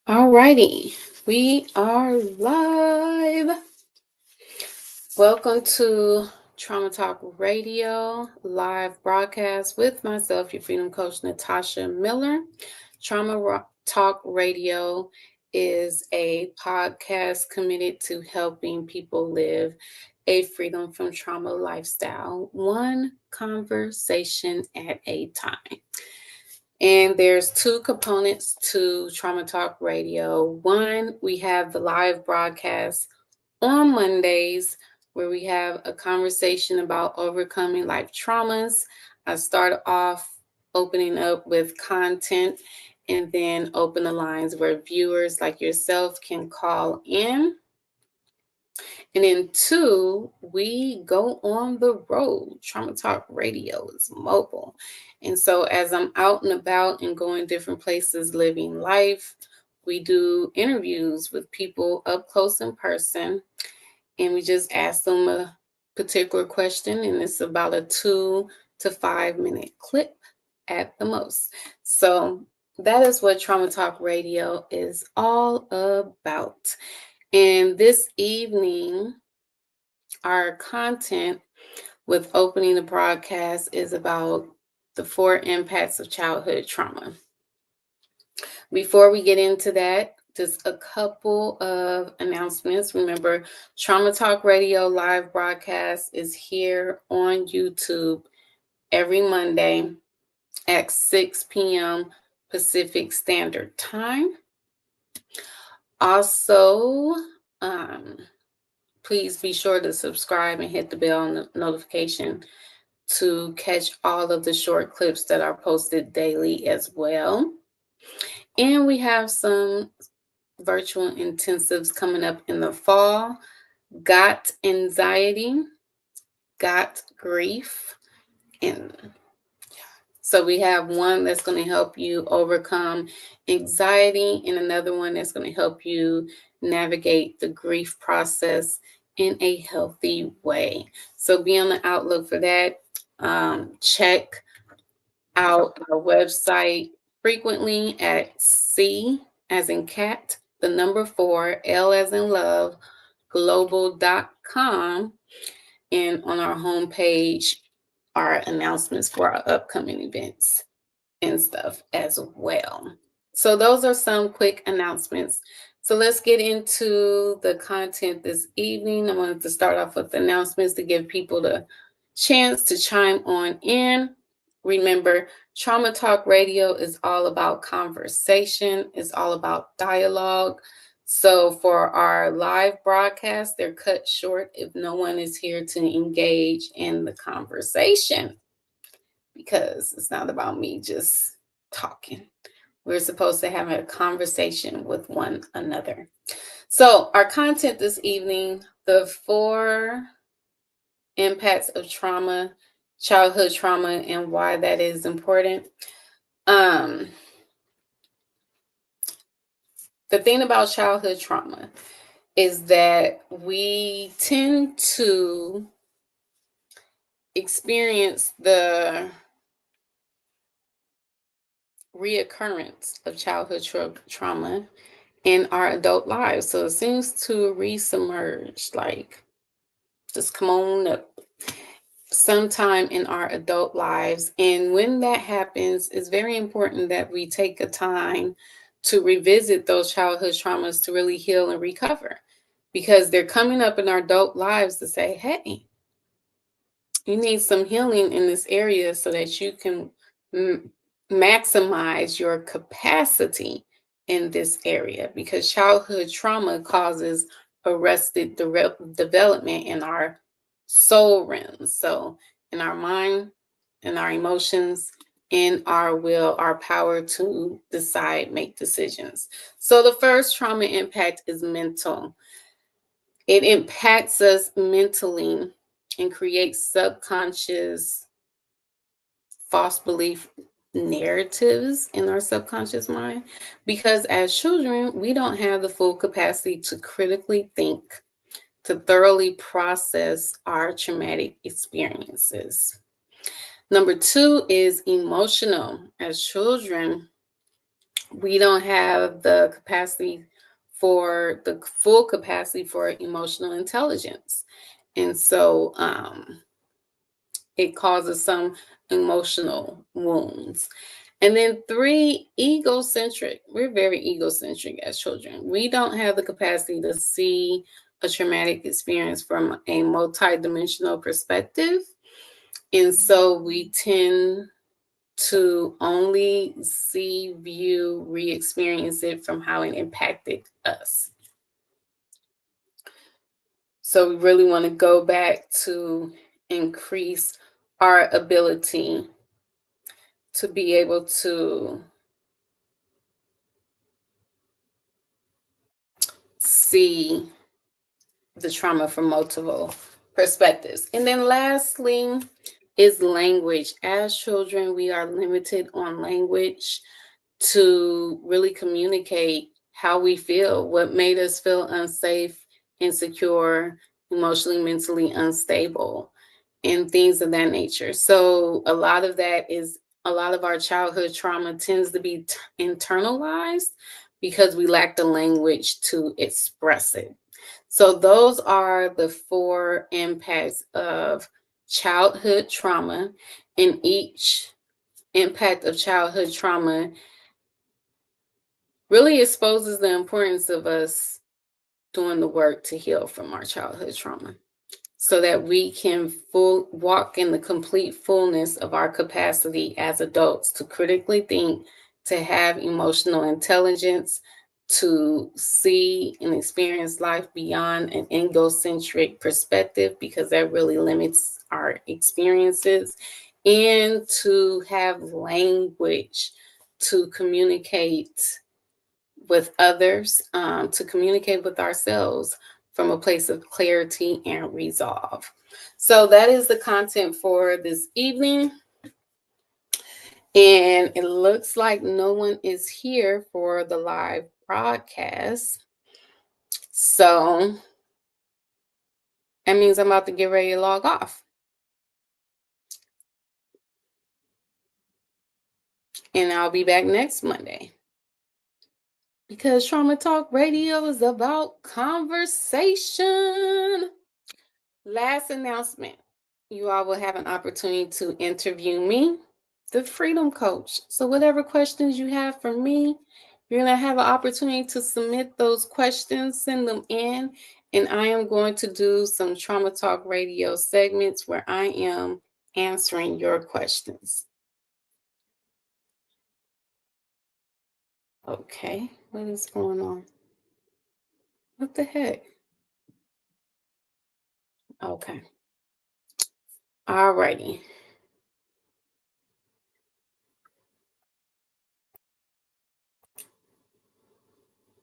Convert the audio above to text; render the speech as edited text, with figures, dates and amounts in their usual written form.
Alrighty, we are live. Welcome to Trauma Talk Radio live broadcast with myself, your freedom coach, Nataushia Miller. Talk Radio is a podcast committed to helping people live a freedom from trauma lifestyle, one conversation at a time. And there's two components to Trauma Talk Radio. One, we have the live broadcast on Mondays where we have a conversation about overcoming life traumas. I start off opening up with content and then open the lines where viewers like yourself can call in. And then two, we go on the road. Trauma Talk Radio is mobile. And so as I'm out and about and going different places, living life, we do interviews with people up close in person. And we just ask them a particular question. And it's about a 2 to 5 minute clip at the most. So that is what Trauma Talk Radio is all about. And this evening, our content with opening the broadcast is about the 4 impacts of childhood trauma. Before we get into that, just a couple of announcements. Remember, Trauma Talk Radio live broadcast is here on YouTube every Monday at 6 p.m. Pacific Standard Time. Also, please be sure to subscribe and hit the bell notification to catch all of the short clips that are posted daily as well. And we have some virtual intensives coming up in the fall. Got anxiety, got grief, and so we have one that's going to help you overcome anxiety and another one that's going to help you navigate the grief process in a healthy way. So be on the outlook for that. Check out our website frequently at C as in cat, the number 4, L as in love, global.com. And on our homepage are announcements for our upcoming events and stuff as well. So those are some quick announcements. So let's get into the content this evening. I wanted to start off with announcements to give people the chance to chime on in. Remember, Trauma Talk Radio is all about conversation. It's all about dialogue. So for our live broadcast, they're cut short if no one is here to engage in the conversation, because it's not about me just talking. We're supposed to have a conversation with one another. So our content this evening, the 4 impacts of trauma, childhood trauma, and why that is important. The thing about childhood trauma is that we tend to experience the reoccurrence of childhood trauma in our adult lives. So it seems to resubmerge, like just come on up sometime in our adult lives. And when that happens, it's very important that we take a time to revisit those childhood traumas to really heal and recover, because they're coming up in our adult lives to say, hey, you need some healing in this area so that you can maximize your capacity in this area, because childhood trauma causes arrested development in our soul realms. So in our mind, in our emotions, in our will, our power to decide, make decisions. So the first trauma impact is mental. It impacts us mentally and creates subconscious false belief narratives in our subconscious mind, because as children, we don't have the full capacity to critically think, to thoroughly process our traumatic experiences. Number 2 is emotional. As children, we don't have the capacity for the full capacity for emotional intelligence. And so it causes some emotional wounds. And then 3, egocentric. We're very egocentric as children. We don't have the capacity to see a traumatic experience from a multidimensional perspective. And so we tend to only see, view, re experience it from how it impacted us. So we really want to go back to increase our ability to be able to see the trauma from multiple perspectives. And then lastly is language. As children, we are limited on language to really communicate how we feel, what made us feel unsafe, insecure, emotionally, mentally unstable, and things of that nature. So a lot of our childhood trauma tends to be internalized because we lack the language to express it. So those are the 4 impacts of childhood trauma, and each impact of childhood trauma really exposes the importance of us doing the work to heal from our childhood trauma so that we can walk in the complete fullness of our capacity as adults to critically think, to have emotional intelligence, to see and experience life beyond an egocentric perspective, because that really limits our experiences, and to have language to communicate with others, to communicate with ourselves from a place of clarity and resolve. So that is the content for this evening. And it looks like no one is here for the live broadcast. So that means I'm about to get ready to log off. And I'll be back next Monday. Because Trauma Talk Radio is about conversation. Last announcement. You all will have an opportunity to interview me, the Freedom Coach. So whatever questions you have for me, you're going to have an opportunity to submit those questions, send them in, and I am going to do some Trauma Talk Radio segments where I am answering your questions. Okay, what is going on? What the heck? Okay. All righty.